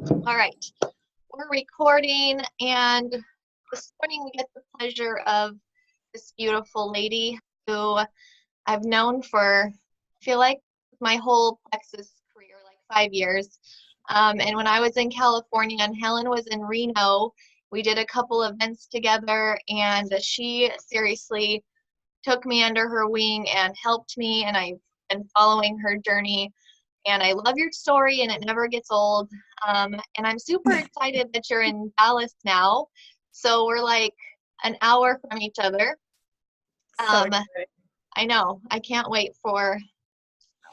All right, we're recording, and this morning we get the pleasure of this beautiful lady who I've known for, I feel like, my whole Plexus career, like 5 years. And when I was in California and Helen was in Reno, we did a couple events together, and she seriously took me under her wing and helped me, and I've been following her journey. And I love your story, and it never gets old. And I'm super excited that you're in Dallas now. So we're like an hour from each other. So Um, exciting. I know. I can't wait for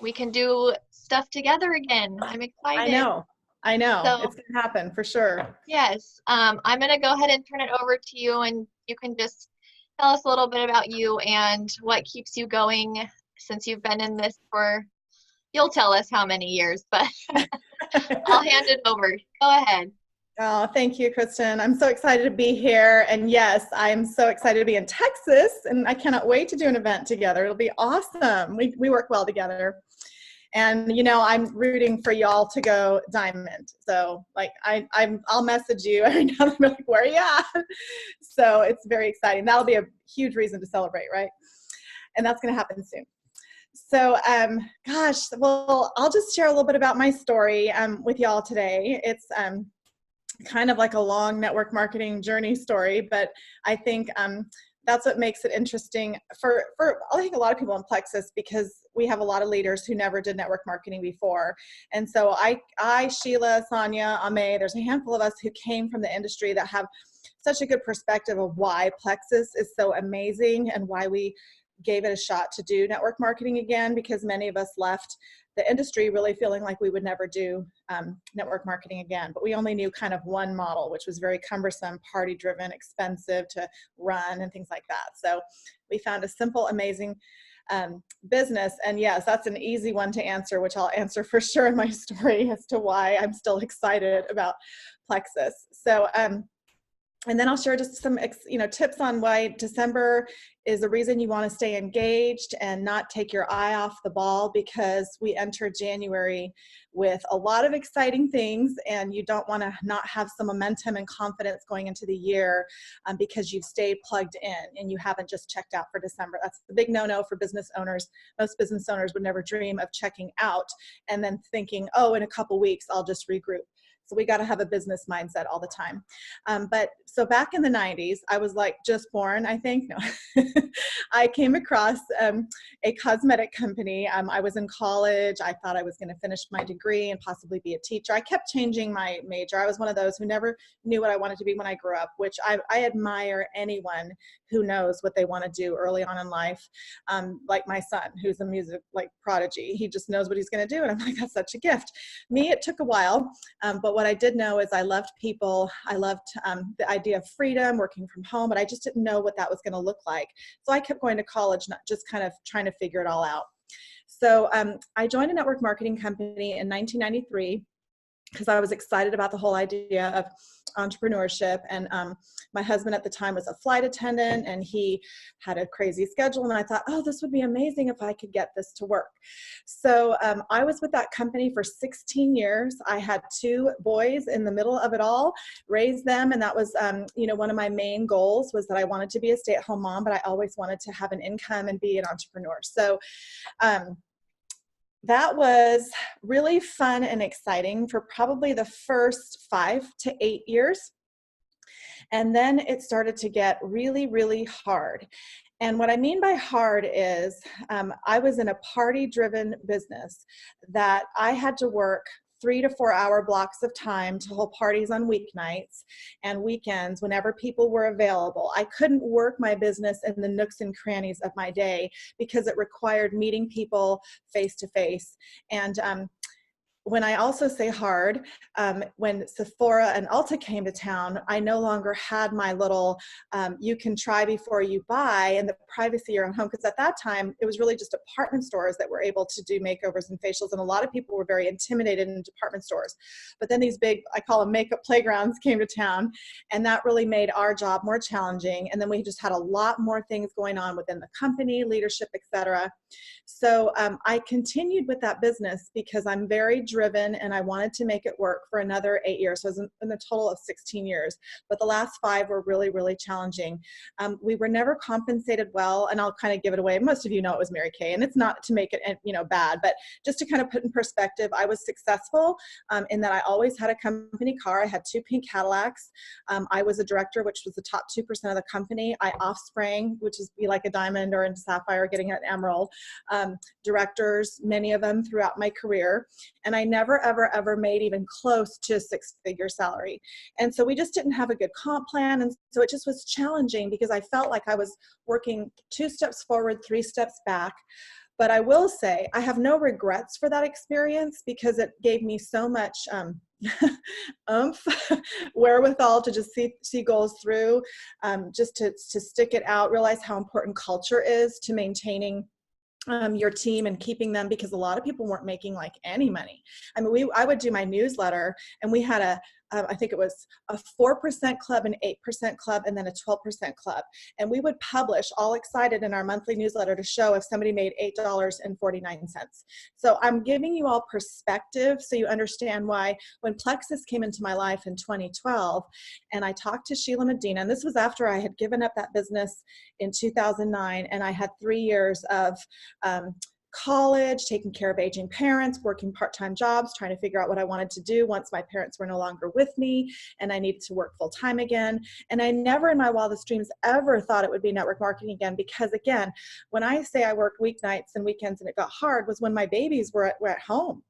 we can do stuff together again. I'm I excited. know. I know. So It's going to happen for sure. yes, I'm gonna go ahead and turn it over to you, and you can just tell us a little bit about you and what keeps you going since you've been in this for, you'll tell us how many years, but I'll hand it over. Go ahead. Oh, thank you, Kristen. I'm so excited to be here. And yes, I'm so excited to be in Texas, and I cannot wait to do an event together. It'll be awesome. We work well together. And I'm rooting for y'all to go diamond. So like I'll message you every now and then, like, where are you at? So it's very exciting. That'll be a huge reason to celebrate, right? And that's going to happen soon. So, gosh, well, I'll just share a little bit about my story with y'all today. It's kind of like a long network marketing journey story, but I think that's what makes it interesting for I think a lot of people in Plexus, because we have a lot of leaders who never did network marketing before. And so I, Sheila, Sonia, Ame, there's a handful of us who came from the industry that have such a good perspective of why Plexus is so amazing and why we gave it a shot to do network marketing again, because many of us left the industry really feeling like we would never do network marketing again. But we only knew kind of one model, which was very cumbersome, party driven, expensive to run and things like that. So we found a simple, amazing business. And yes, that's an easy one to answer, which I'll answer for sure in my story as to why I'm still excited about Plexus. So and then I'll share just some tips on why December is the reason you want to stay engaged and not take your eye off the ball, because we enter January with a lot of exciting things, and you don't want to not have some momentum and confidence going into the year because you've stayed plugged in and you haven't just checked out for December. That's the big no-no for business owners. Most business owners would never dream of checking out and then thinking, oh, in a couple weeks, I'll just regroup. So we got to have a business mindset all the time. But so back in the 90s, I was like just born, I think. No. I came across a cosmetic company. I was in college. I thought I was going to finish my degree and possibly be a teacher. I kept changing my major. I was one of those who never knew what I wanted to be when I grew up, which I admire anyone who knows what they want to do early on in life. Like my son, who's a music prodigy. He just knows what he's going to do. And I'm like, that's such a gift. Me, it took a while. But what I did know is I loved people. I loved the idea of freedom, working from home, but I just didn't know what that was going to look like. So I kept going to college, not just kind of trying to figure it all out. So I joined a network marketing company in 1993 because I was excited about the whole idea of entrepreneurship. And my husband at the time was a flight attendant, and he had a crazy schedule. And I thought, oh, this would be amazing if I could get this to work. So I was with that company for 16 years. I had 2 boys in the middle of it all, raised them. And that was, one of my main goals was that I wanted to be a stay-at-home mom, but I always wanted to have an income and be an entrepreneur. So that was really fun and exciting for probably the first 5 to 8 years. And then it started to get really, really hard. And what I mean by hard is I was in a party-driven business that I had to work 3 to 4 hour blocks of time to hold parties on weeknights and weekends whenever people were available. I couldn't work my business in the nooks and crannies of my day because it required meeting people face to face. And when I also say hard, when Sephora and Ulta came to town, I no longer had my little, you can try before you buy, and the privacy of your own home. Because at that time, it was really just department stores that were able to do makeovers and facials. And a lot of people were very intimidated in department stores. But then these big, I call them makeup playgrounds, came to town. And that really made our job more challenging. And then we just had a lot more things going on within the company, leadership, et cetera. So I continued with that business because I'm very driven and I wanted to make it work for another 8 years. So I was in a total of 16 years, but the last 5 were really, really challenging. We were never compensated well, and I'll kind of give it away. Most of you know it was Mary Kay, and it's not to make it, bad, but just to kind of put in perspective, I was successful in that I always had a company car. I had 2 pink Cadillacs. I was a director, which was the top 2% of the company. I offsprang, which is be like a diamond or a sapphire getting an emerald. Directors, many of them throughout my career. And I never, ever, ever made even close to a 6-figure salary. And so we just didn't have a good comp plan. And so it just was challenging because I felt like I was working 2 steps forward, 3 steps back. But I will say I have no regrets for that experience because it gave me so much oomph, wherewithal to just see goals through, just to stick it out, realize how important culture is to maintaining your team and keeping them, because a lot of people weren't making like any money. I mean, I would do my newsletter, and we had I think it was a 4% club, an 8% club, and then a 12% club. And we would publish all excited in our monthly newsletter to show if somebody made $8.49. So I'm giving you all perspective so you understand why when Plexus came into my life in 2012, and I talked to Sheila Medina, and this was after I had given up that business in 2009, and I had 3 years of college, taking care of aging parents, working part-time jobs, trying to figure out what I wanted to do once my parents were no longer with me and I needed to work full-time again. And I never in my wildest dreams ever thought it would be network marketing again, because again, when I say I worked weeknights and weekends and it got hard was when my babies were at home.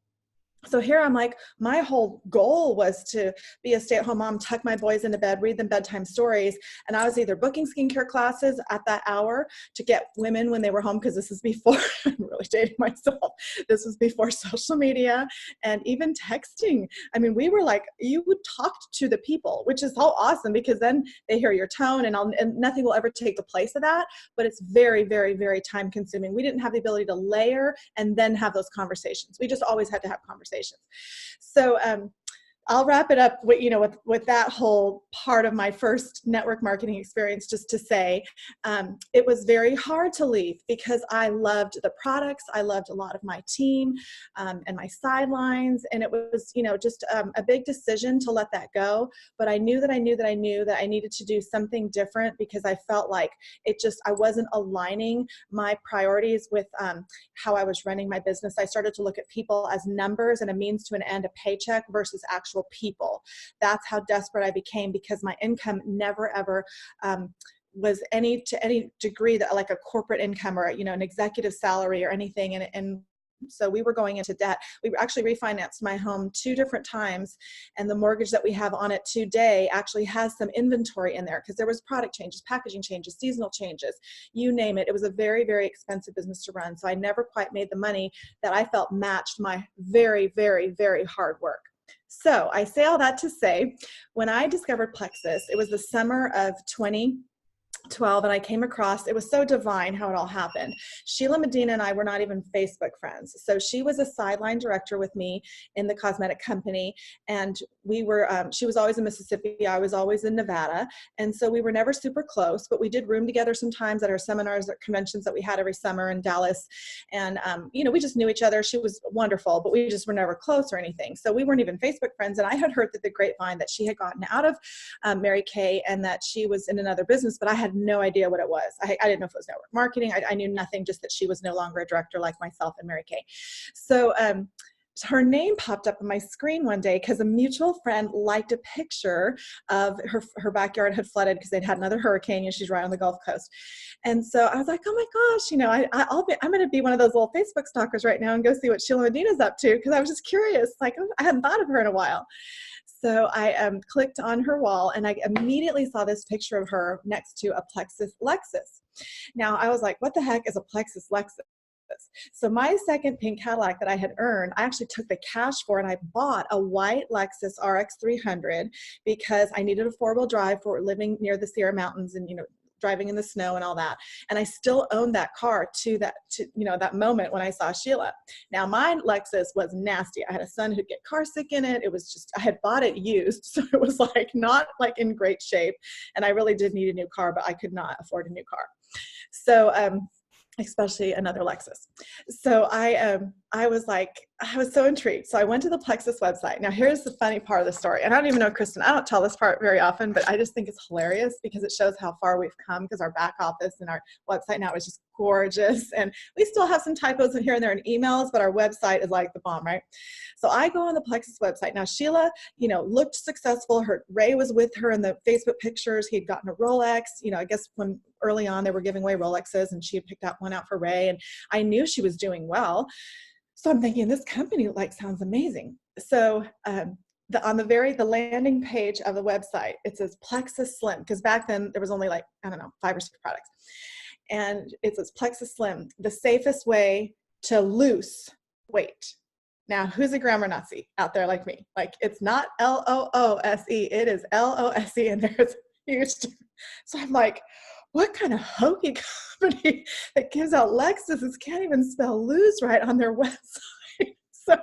So here I'm like, my whole goal was to be a stay-at-home mom, tuck my boys into bed, read them bedtime stories. And I was either booking skincare classes at that hour to get women when they were home, because this is before, I'm really dating myself. This was before social media and even texting. I mean, we were like, you would talk to the people, which is so awesome because then they hear your tone and nothing will ever take the place of that. But it's very, very, very time consuming. We didn't have the ability to layer and then have those conversations. We just always had to have conversations. So I'll wrap it up with that whole part of my first network marketing experience, just to say it was very hard to leave because I loved the products. I loved a lot of my team and my sidelines. And it was, just a big decision to let that go. But I knew that I needed to do something different because I felt like I wasn't aligning my priorities with how I was running my business. I started to look at people as numbers and a means to an end, a paycheck versus actual people. That's how desperate I became because my income never ever was to any degree that like a corporate income or an executive salary or anything. And so we were going into debt. We actually refinanced my home 2 different times, and the mortgage that we have on it today actually has some inventory in there because there was product changes, packaging changes, seasonal changes, you name it. It was a very, very expensive business to run. So I never quite made the money that I felt matched my very, very, very hard work. So I say all that to say, when I discovered Plexus, it was the summer of 2012, and I came across, it was so divine how it all happened. Sheila Medina and I were not even Facebook friends. So she was a sideline director with me in the cosmetic company, and she was always in Mississippi, I was always in Nevada, and so we were never super close, but we did room together sometimes at our seminars or conventions that we had every summer in Dallas, and we just knew each other. She was wonderful, but we just were never close or anything. So we weren't even Facebook friends, and I had heard that the grapevine that she had gotten out of Mary Kay and that she was in another business, but I had no idea what it was. I didn't know if it was network marketing. I knew nothing, just that she was no longer a director like myself and Mary Kay. So her name popped up on my screen one day because a mutual friend liked a picture of her backyard had flooded because they'd had another hurricane and she's right on the Gulf Coast. And so I was like, oh my gosh, I'm going to be one of those little Facebook stalkers right now and go see what Sheila Medina's up to, because I was just curious. Like, I hadn't thought of her in a while. So I clicked on her wall and I immediately saw this picture of her next to a Plexus Lexus. Now I was like, what the heck is a Plexus Lexus? So my second pink Cadillac that I had earned, I actually took the cash for, and I bought a white Lexus RX 300 because I needed a 4-wheel drive for living near the Sierra Mountains and, driving in the snow and all that. And I still owned that car to that moment when I saw Sheila. Now my Lexus was nasty. I had a son who'd get car sick in it. It was just, I had bought it used. So it was like not like in great shape. And I really did need a new car, but I could not afford a new car. So especially another Lexus. So I was so intrigued. So I went to the Plexus website. Now here's the funny part of the story. And I don't even know, Kristen, I don't tell this part very often, but I just think it's hilarious because it shows how far we've come, because our back office and our website now is just gorgeous. And we still have some typos in here and there in emails, but our website is like the bomb, right? So I go on the Plexus website. Now Sheila, looked successful. Ray was with her in the Facebook pictures. He had gotten a Rolex. I guess when early on they were giving away Rolexes, and she had picked one out for Ray, and I knew she was doing well. So I'm thinking, this company sounds amazing. So on the landing page of the website, it says Plexus Slim, because back then there was only 5 or 6 products. And it says Plexus Slim, the safest way to lose weight. Now, who's a grammar Nazi out there like me? It's not L-O-O-S-E, it is L-O-S-E, and there's huge difference. So I'm like, what kind of hokey company that gives out Lexuses can't even spell lose right on their website? So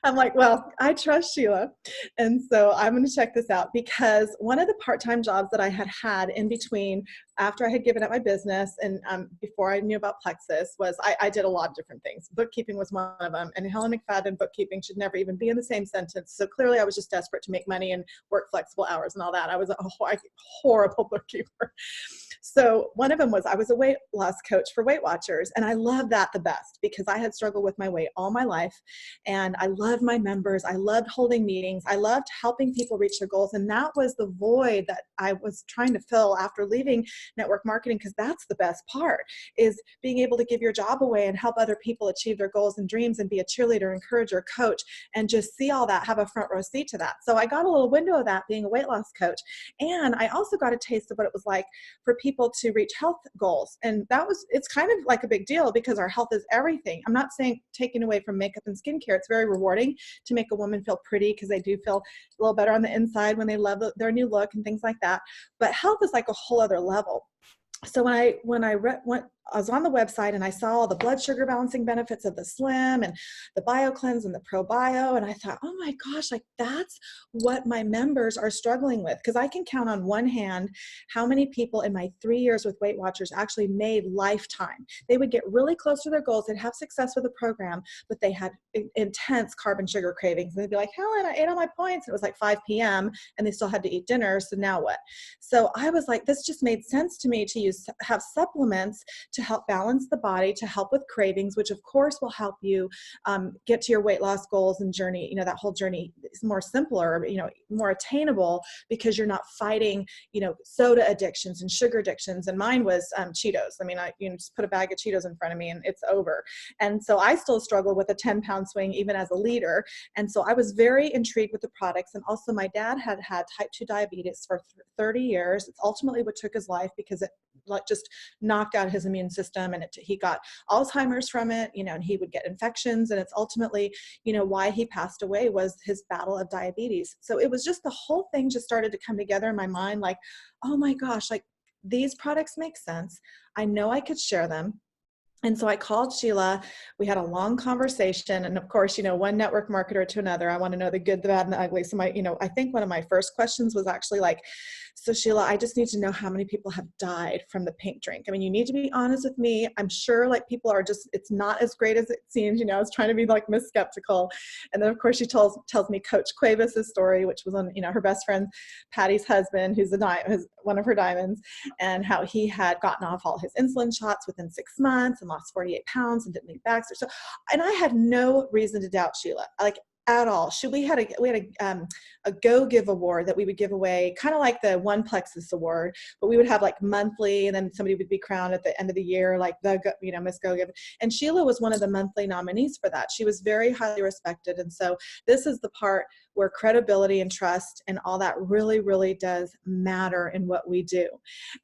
I'm like, well, I trust Sheila. And so I'm going to check this out, because one of the part-time jobs that I had in between, after I had given up my business and before I knew about Plexus, was I did a lot of different things. Bookkeeping was one of them. And Helen McFadden bookkeeping should never even be in the same sentence. So clearly I was just desperate to make money and work flexible hours and all that. I was a horrible bookkeeper. So one of them was, I was a weight loss coach for Weight Watchers. And I loved that the best, because I had struggled with my weight all my life. And I loved my members. I loved holding meetings. I loved helping people reach their goals. And that was the void that I was trying to fill after leaving network marketing, because that's the best part, is being able to give your job away and help other people achieve their goals and dreams and be a cheerleader, encourager, coach, and just see all that, have a front row seat to that. So I got a little window of that being a weight loss coach. And I also got a taste of what it was like for people to reach health goals. And it's kind of like a big deal, because our health is everything. I'm not saying taking away from makeup and skincare. It's very rewarding to make a woman feel pretty, because they do feel a little better on the inside when they love their new look and things like that. But health is like a whole other level. So when I was on the website and I saw all the blood sugar balancing benefits of the Slim and the Bio Cleanse and the Pro Bio, and I thought, oh my gosh, that's what my members are struggling with. Because I can count on one hand how many people in my 3 years with Weight Watchers actually made lifetime. They would get really close to their goals, they'd have success with the program, but they had intense carb and sugar cravings. And they'd be like, Helen, I ate all my points. And it was 5 p.m. and they still had to eat dinner. So now what? So I was like, this just made sense to me to have supplements to help balance the body, to help with cravings, which of course will help you get to your weight loss goals and journey. That whole journey is more simpler, more attainable, because you're not fighting, soda addictions and sugar addictions. And mine was Cheetos. I mean, just put a bag of Cheetos in front of me and it's over. And so I still struggle with a 10-pound swing, even as a leader. And so I was very intrigued with the products. And also my dad had type 2 diabetes for 30 years. It's ultimately what took his life, because it just knocked out his immune system, and he got Alzheimer's from it, and he would get infections, and it's ultimately, why he passed away was his battle of diabetes. So it was just, the whole thing just started to come together in my mind, oh my gosh, these products make sense. I know I could share them. And so I called Sheila. We had a long conversation. And of course, one network marketer to another, I want to know the good, the bad, and the ugly. So I think one of my first questions was actually so Sheila, I just need to know how many people have died from the pink drink. I mean, you need to be honest with me. I'm sure people are it's not as great as it seems. I was trying to be Miss Skeptical. And then of course she tells me Coach Cuevas' story, which was on, her best friend, Patty's husband, who's one of her diamonds, and how he had gotten off all his insulin shots within 6 months and lost 48 pounds and didn't need Baxter. So, and I had no reason to doubt Sheila. At all. We had a Go Give award that we would give away, kind of like the One Plexus award, but we would have monthly, and then somebody would be crowned at the end of the year, Miss Go Give. And Sheila was one of the monthly nominees for that. She was very highly respected. And so this is the part where credibility and trust and all that really, really does matter in what we do.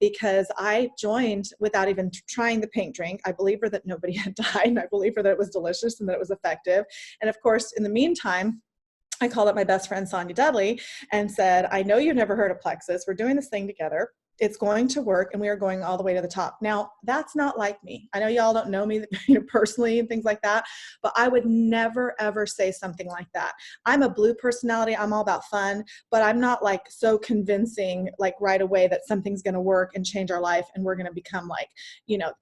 Because I joined without even trying the pink drink. I believe her that nobody had died, and I believe her that it was delicious and that it was effective. And of course, in the meantime, I called up my best friend, Sonia Dudley, and said, I know you've never heard of Plexus. We're doing this thing together. It's going to work, and we are going all the way to the top. Now, that's not like me. I know y'all don't know me personally and things like that, but I would never, ever say something like that. I'm a blue personality. I'm all about fun, but I'm not like so convincing like right away that something's going to work and change our life and we're going to become like,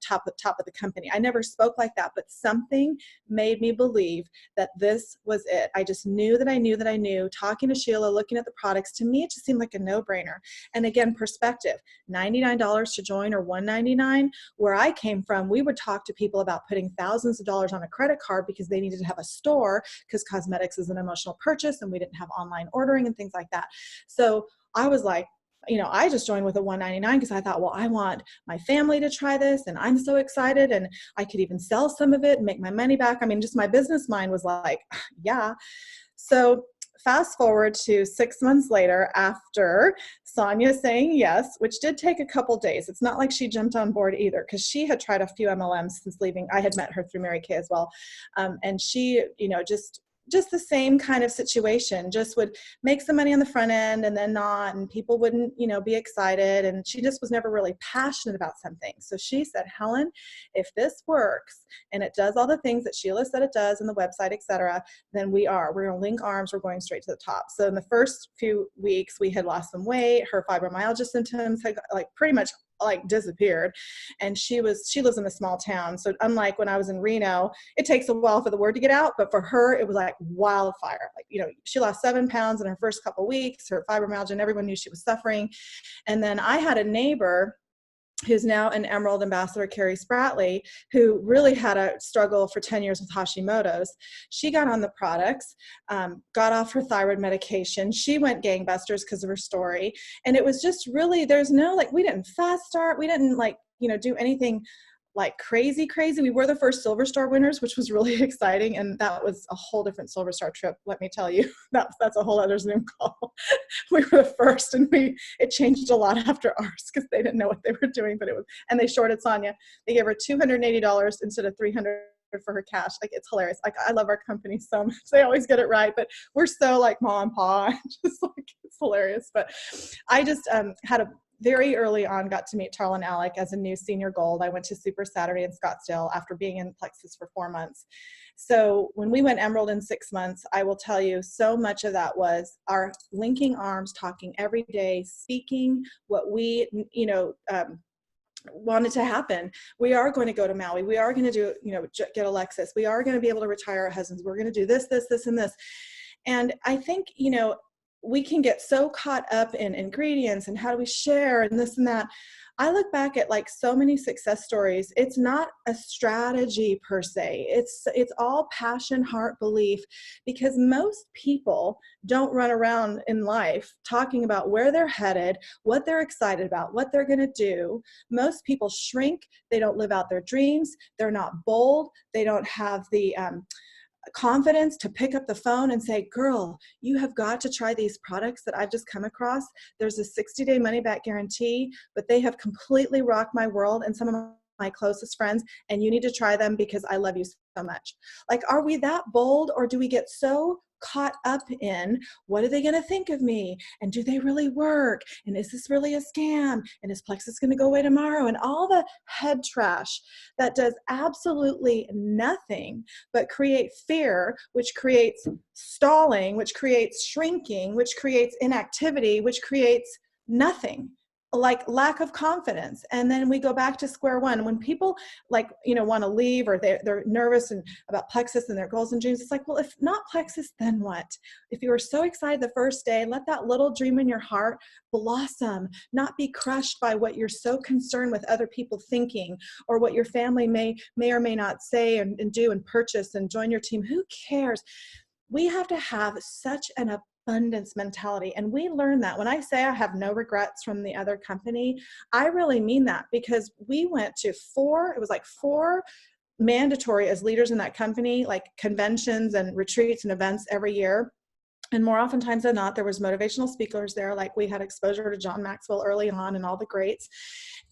top of the company. I never spoke like that, but something made me believe that this was it. I just knew that I knew that I knew. Talking to Sheila, looking at the products, to me, it just seemed like a no-brainer. And again, perspective. $99 to join or $199. Where I came from, we would talk to people about putting thousands of dollars on a credit card because they needed to have a store, because cosmetics is an emotional purchase and we didn't have online ordering and things like that. So I was like, I just joined with a $199 because I thought, well, I want my family to try this and I'm so excited and I could even sell some of it and make my money back. I mean, just my business mind was like, yeah. So fast forward to 6 months later, after Sonia saying yes, which did take a couple days. It's not like she jumped on board either, because she had tried a few MLMs since leaving. I had met her through Mary Kay as well. And she, just the same kind of situation, just would make some money on the front end and then not, and people wouldn't, be excited. And she just was never really passionate about something. So she said, Helen, if this works and it does all the things that Sheila said it does in the website, etc., then we're going to link arms. We're going straight to the top. So in the first few weeks, we had lost some weight. Her fibromyalgia symptoms had pretty much disappeared. And she lives in a small town. So unlike when I was in Reno, it takes a while for the word to get out, but for her, it was like wildfire. She lost 7 pounds in her first couple of weeks, her fibromyalgia, and everyone knew she was suffering. And then I had a neighbor who's now an Emerald Ambassador, Carrie Spratley, who really had a struggle for 10 years with Hashimoto's. She got on the products, got off her thyroid medication. She went gangbusters because of her story. And it was just really, there's no, we didn't fast start. We didn't do anything crazy. We were the first Silver Star winners, which was really exciting. And that was a whole different Silver Star trip. Let me tell you, that's a whole other Zoom call. We were the first, and it changed a lot after ours because they didn't know what they were doing, and they shorted Sonia. They gave her $280 instead of $300 for her cash. It's hilarious. I love our company so much. They always get it right, but we're so ma and pa, just it's hilarious. But I just had a very early on got to meet Tarl and Alec as a new senior gold. I went to Super Saturday in Scottsdale after being in Plexus for 4 months. So when we went Emerald in 6 months, I will tell you, so much of that was our linking arms, talking every day, speaking what we, wanted to happen. We are going to go to Maui. We are going to do, get Alexis. We are going to be able to retire our husbands. We're going to do this, this, this, and this. And I think, we can get so caught up in ingredients and how do we share and this and that. I look back at so many success stories. It's not a strategy per se. It's all passion, heart, belief, because most people don't run around in life talking about where they're headed, what they're excited about, what they're going to do. Most people shrink. They don't live out their dreams. They're not bold. They don't have the confidence to pick up the phone and say, girl, you have got to try these products that I've just come across. There's a 60-day money back guarantee, but they have completely rocked my world and some of my closest friends, and you need to try them because I love you so much. Are we that bold, or do we get so caught up in what are they going to think of me, and do they really work, and is this really a scam, and is Plexus going to go away tomorrow, and all the head trash that does absolutely nothing but create fear, which creates stalling, which creates shrinking, which creates inactivity, which creates nothing, lack of confidence. And then we go back to square one. When people want to leave, or they're nervous and about Plexus and their goals and dreams, it's well, if not Plexus, then what? If you were so excited the first day, let that little dream in your heart blossom, not be crushed by what you're so concerned with other people thinking, or what your family may or may not say and do and purchase and join your team. Who cares? We have to have such an abundance mentality. And we learned that. When I say I have no regrets from the other company, I really mean that, because we went to four mandatory as leaders in that company, conventions and retreats and events every year. And more oftentimes than not, there was motivational speakers there. We had exposure to John Maxwell early on and all the greats.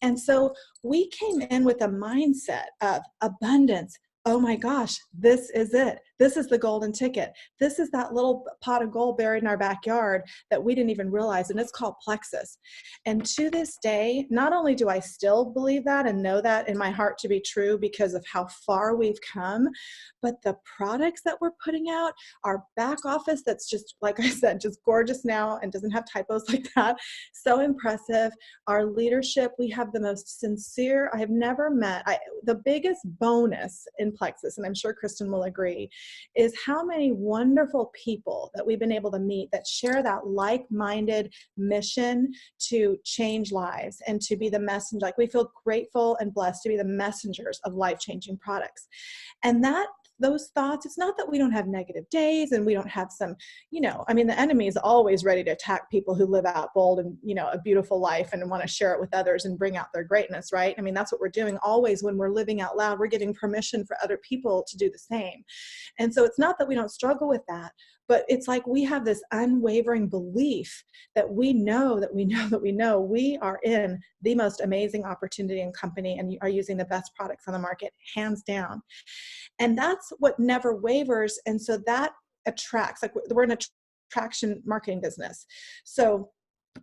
And so we came in with a mindset of abundance. Oh my gosh, this is it. This is the golden ticket. This is that little pot of gold buried in our backyard that we didn't even realize, and it's called Plexus. And to this day, not only do I still believe that and know that in my heart to be true because of how far we've come, but the products that we're putting out, our back office that's just, like I said, just gorgeous now and doesn't have typos like that, so impressive. Our leadership, we have the most sincere, I have never met, the biggest bonus in Plexus, and I'm sure Kristen will agree, is how many wonderful people that we've been able to meet that share that like-minded mission to change lives and to be the messenger. Like, we feel grateful and blessed to be the messengers of life-changing products. And those thoughts, it's not that we don't have negative days and we don't have some, I mean, the enemy is always ready to attack people who live out bold and, a beautiful life and want to share it with others and bring out their greatness, right? I mean, that's what we're doing always when we're living out loud. We're giving permission for other people to do the same. And so it's not that we don't struggle with that, but it's like we have this unwavering belief that we know we are in the most amazing opportunity and company and are using the best products on the market, hands down. And that's what never wavers. And so that attracts, like, we're in a attraction marketing business. So,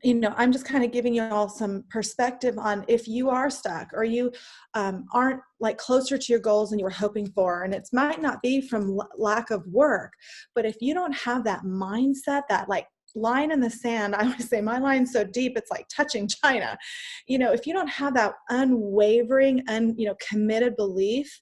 I'm just kind of giving you all some perspective on if you are stuck or you aren't like closer to your goals than you were hoping for. And it might not be from lack of work, but if you don't have that mindset, that like line in the sand, I always say my line's so deep, it's like touching China. If you don't have that unwavering and, committed belief,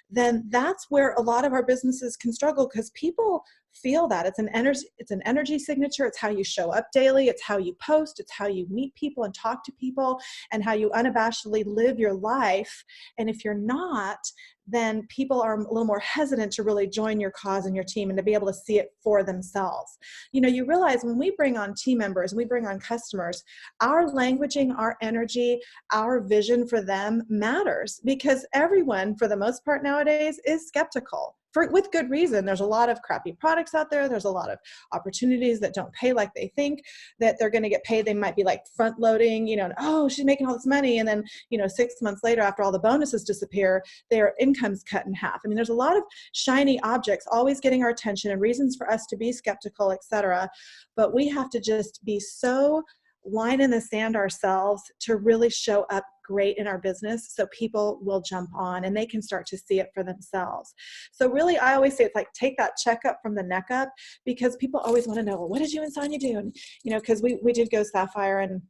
then that's where a lot of our businesses can struggle, because people feel that it's an energy signature. It's how you show up daily. It's how you post. It's how you meet people and talk to people, and how you unabashedly live your life. And if you're not, then people are a little more hesitant to really join your cause and your team and to be able to see it for themselves. You realize when we bring on team members and we bring on customers, our languaging, our energy, our vision for them matters, because everyone, for the most part nowadays, is skeptical. With good reason. There's a lot of crappy products out there. There's a lot of opportunities that don't pay like they think that they're going to get paid. They might be like front loading, and, oh, she's making all this money. And then, 6 months later, after all the bonuses disappear, their income's cut in half. I mean, there's a lot of shiny objects always getting our attention and reasons for us to be skeptical, etc. But we have to just be so line in the sand ourselves to really show up great in our business, so people will jump on and they can start to see it for themselves. So really, I always say it's like, take that checkup from the neck up, because people always want to know, well, what did you and Sonia do? And, because we did go sapphire and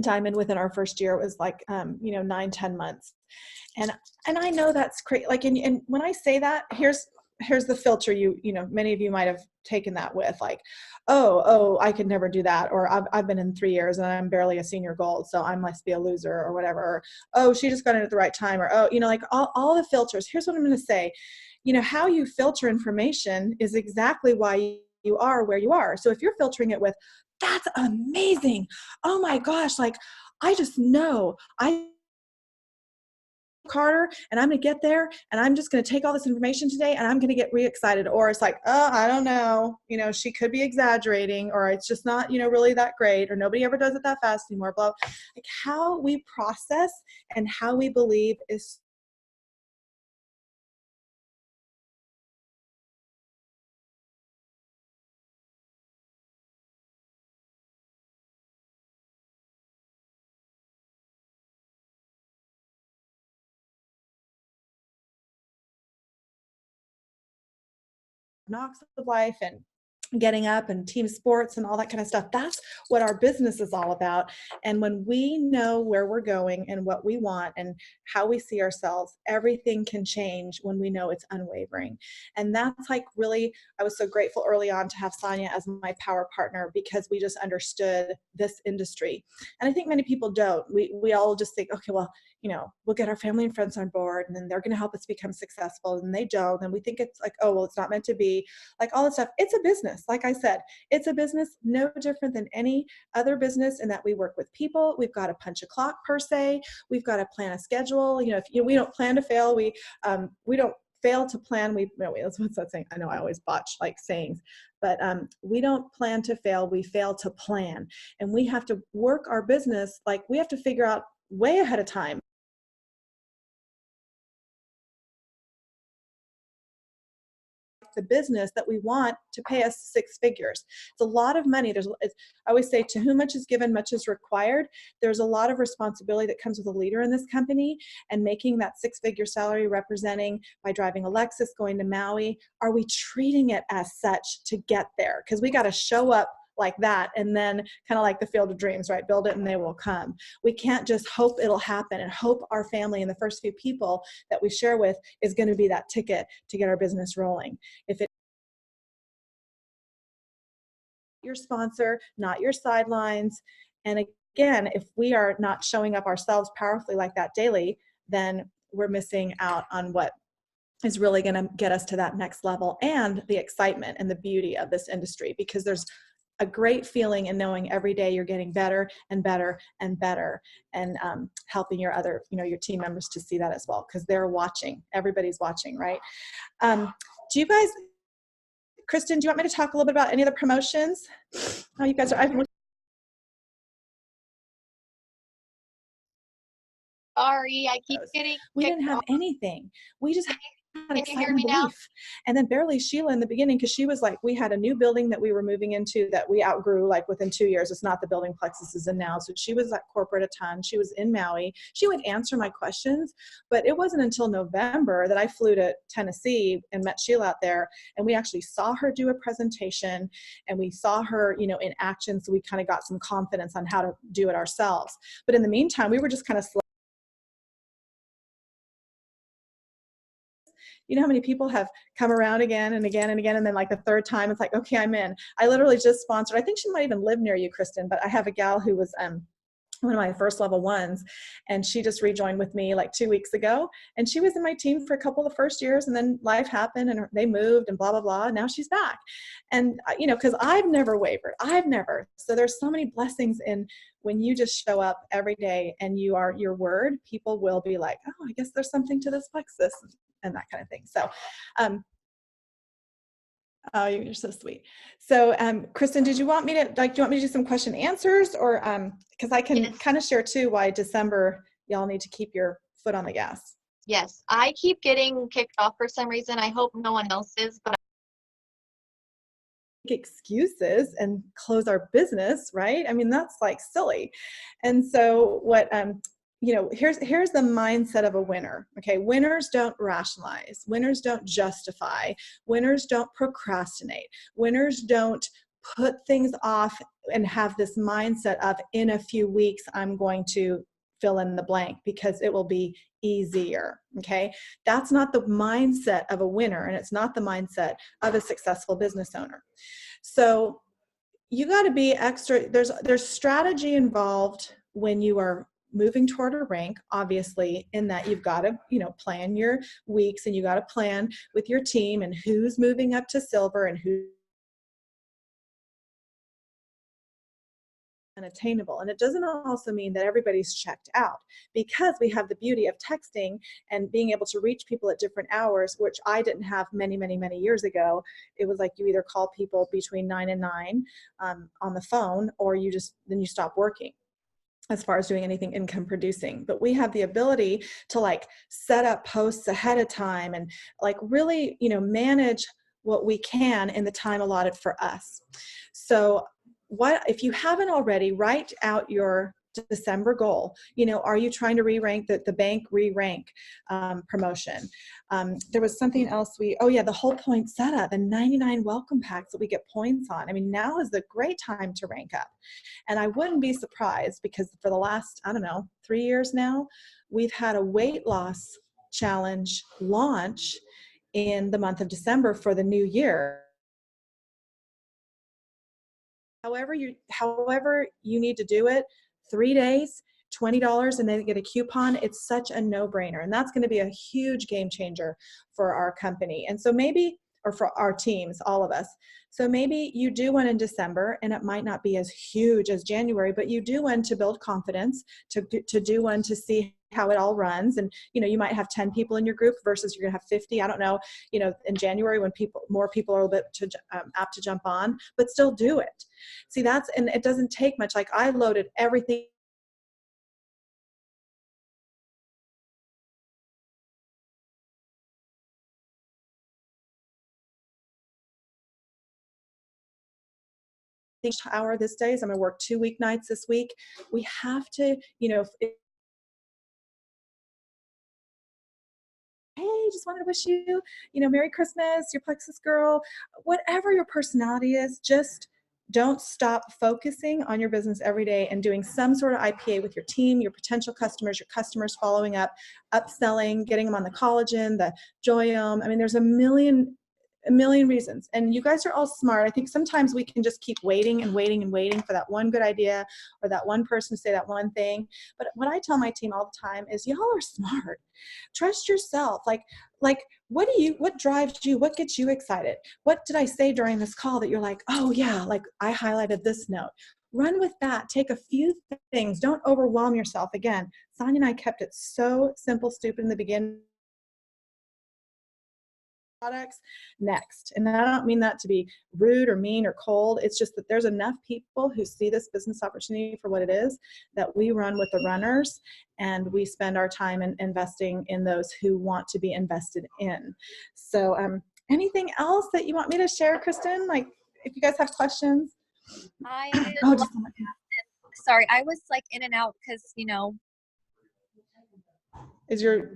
diamond within our first year. It was like, 9-10 months. And I know that's crazy. Like, and when I say that, here's the filter many of you might have taken that with, like, oh, I could never do that. Or I've been in 3 years and I'm barely a senior gold, so I must be a loser or whatever. Or, oh, she just got in at the right time. Or, oh, like all the filters. Here's what I'm going to say. How you filter information is exactly why you are where you are. So if you're filtering it with, that's amazing, oh my gosh, like, I just know Carter, and I'm going to get there and I'm just going to take all this information today and I'm going to get re-excited. Or it's like, oh, I don't know, she could be exaggerating, or it's just not, really that great, or nobody ever does it that fast anymore, blah. Like, how we process and how we believe is knocks of life and getting up and team sports and all that kind of stuff. That's what our business is all about. And when we know where we're going and what we want and how we see ourselves, everything can change when we know it's unwavering. And that's like, really, I was so grateful early on to have Sonia as my power partner, because we just understood this industry. And I think many people don't. We all just think, okay, well, we'll get our family and friends on board and then they're going to help us become successful, and they don't. And we think it's like, oh, well, it's not meant to be, like, all this stuff. It's a business. Like I said, it's a business no different than any other business, in that we work with people. We've got to punch a clock per se. We've got to plan a schedule. If we don't plan to fail, we don't fail to plan. What's that saying? I know I always botch like sayings, but we don't plan to fail. We fail to plan. And we have to work our business, like, we have to figure out way ahead of time the business that we want to pay us six figures. It's a lot of money. I always say, to whom much is given, much is required. There's a lot of responsibility that comes with a leader in this company, and making that six-figure salary representing by driving a Lexus, going to Maui. Are we treating it as such to get there? Because we got to show up like that, and then kind of like the field of dreams, right? Build it and they will come. We can't just hope it'll happen and hope our family and the first few people that we share with is going to be that ticket to get our business rolling. If it your sponsor, not your sidelines. And again, if we are not showing up ourselves powerfully like that daily, then we're missing out on what is really going to get us to that next level, and the excitement and the beauty of this industry, because there's a great feeling in knowing every day you're getting better and better and better, and helping your other, your team members to see that as well, because they're watching. Everybody's watching, right? Do you guys, Kristen, do you want me to talk a little bit about any of the promotions? Oh, you guys are, Sorry, I keep getting we kicked didn't have off. anything. We just had Can you hear excitement me and now? belief. And then barely Sheila in the beginning, because she was like, we had a new building that we were moving into that we outgrew like within 2 years. It's not the building Plexus is in now. So she was at corporate a ton. She was in Maui. She would answer my questions, but it wasn't until November that I flew to Tennessee and met Sheila out there. And we actually saw her do a presentation, and we saw her, in action. So we kind of got some confidence on how to do it ourselves. But in the meantime, we were just kind of you know how many people have come around again and again and again, and then like the third time it's like, okay, I'm in. I literally just sponsored, I think she might even live near you, Kristen, but I have a gal who was one of my first level ones, and she just rejoined with me like 2 weeks ago, and she was in my team for a couple of the first years, and then life happened and they moved and blah blah blah. Now she's back. And because I've never wavered, so there's so many blessings in when you just show up every day and you are your word. People will be like, oh, I guess there's something to this Plexus, and that kind of thing. So oh, you're so sweet. So, Kristen, did you want me to do you want me to do some question answers, or because I can Yes. kind of share too why December y'all need to keep your foot on the gas. Yes, I keep getting kicked off for some reason. I hope no one else is, but Excuses and close our business, right? I mean, that's like silly. And so what here's the mindset of a winner. Okay, winners don't rationalize, winners don't justify, winners don't procrastinate, winners don't put things off and have this mindset of, in a few weeks I'm going to fill in the blank because it will be easier. Okay, that's not the mindset of a winner, and it's not the mindset of a successful business owner. So you got to be extra. There's strategy involved when you are moving toward a rank, obviously, in that you've got to plan your weeks, and you got to plan with your team and who's moving up to silver and who unattainable. And it doesn't also mean that everybody's checked out, because we have the beauty of texting and being able to reach people at different hours, which I didn't have many, many, many years ago. It was like you either call people between 9 and 9 on the phone, or then you stop working as far as doing anything income producing. But we have the ability to like set up posts ahead of time and like really, manage what we can in the time allotted for us. So what if you haven't already, write out your December goal. Are you trying to re-rank the bank re-rank promotion? There was something else the whole point setup and 99 welcome packs that we get points on. I mean, now is the great time to rank up. And I wouldn't be surprised, because for the last, 3 years now, we've had a weight loss challenge launch in the month of December for the new year. However you need to do it, 3 days, $20, and then get a coupon. It's such a no-brainer, and that's going to be a huge game changer for our company. And so maybe, or for our teams, all of us. So maybe you do one in December, and it might not be as huge as January, but you do one to build confidence, to do one to see how it all runs. And you might have 10 people in your group versus you're gonna have 50. I don't know, in January when more people are a little bit apt to jump on, but still do it. See, and it doesn't take much. Like, I loaded everything hour this day, so I'm going to work 2 weeknights this week. We have to, hey, just wanted to wish you, Merry Christmas, your Plexus girl, whatever your personality is, just don't stop focusing on your business every day and doing some sort of IPA with your team, your potential customers, your customers, following up, upselling, getting them on the collagen, the Joyome. I mean, there's a million reasons. And you guys are all smart. I think sometimes we can just keep waiting and waiting and waiting for that one good idea or that one person to say that one thing. But what I tell my team all the time is, y'all are smart. Trust yourself. Like what drives you? What gets you excited? What did I say during this call that you're like, oh yeah, like I highlighted this note. Run with that. Take a few things. Don't overwhelm yourself. Again, Sonia and I kept it so simple, stupid in the beginning. Products next. And I don't mean that to be rude or mean or cold. It's just that there's enough people who see this business opportunity for what it is, that we run with the runners and we spend our time in investing in those who want to be invested in. So anything else that you want me to share, Kristen? Like if you guys have questions. Sorry, I was like in and out because, Is your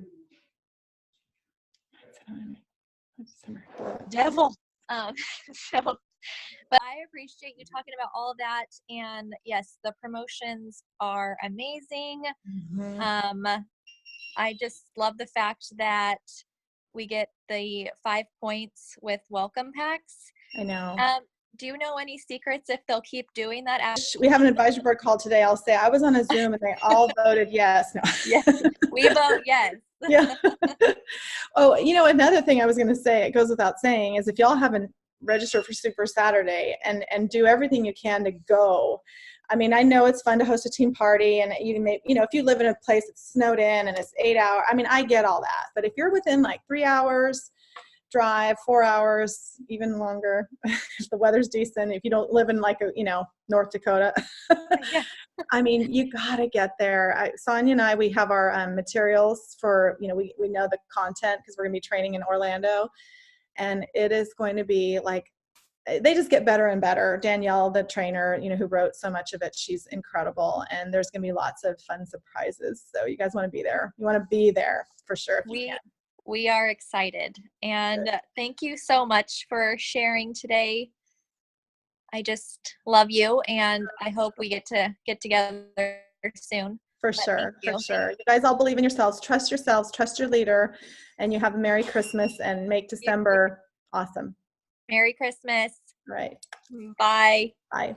devil. So, but I appreciate you talking about all of that. And yes, the promotions are amazing. I just love the fact that we get the 5 points with welcome packs. I know. Do you know any secrets if they'll keep doing that? We have an advisory board call today. I'll say I was on a Zoom and they all voted yes. No. Yes, we vote yes. Yeah. Oh, another thing I was going to say, it goes without saying, is if y'all haven't registered for Super Saturday and do everything you can to go. I mean, I know it's fun to host a team party and you may, if you live in a place that's snowed in and it's 8 hours, I mean, I get all that. But if you're within like 3 hours drive, 4 hours, even longer, if the weather's decent, if you don't live in like North Dakota, Yeah. I mean, you gotta get there. Sonia and I, we have our materials for, we know the content because we're gonna be training in Orlando, and it is going to be like, they just get better and better. Danielle, the trainer, who wrote so much of it, she's incredible, and there's gonna be lots of fun surprises. So you guys want to be there. You want to be there for sure if you can. We are excited, and thank you so much for sharing today. I just love you, and I hope we get together soon. For sure. You guys all believe in yourselves, trust your leader, and you have a Merry Christmas and make December awesome. Merry Christmas. Right. Bye. Bye.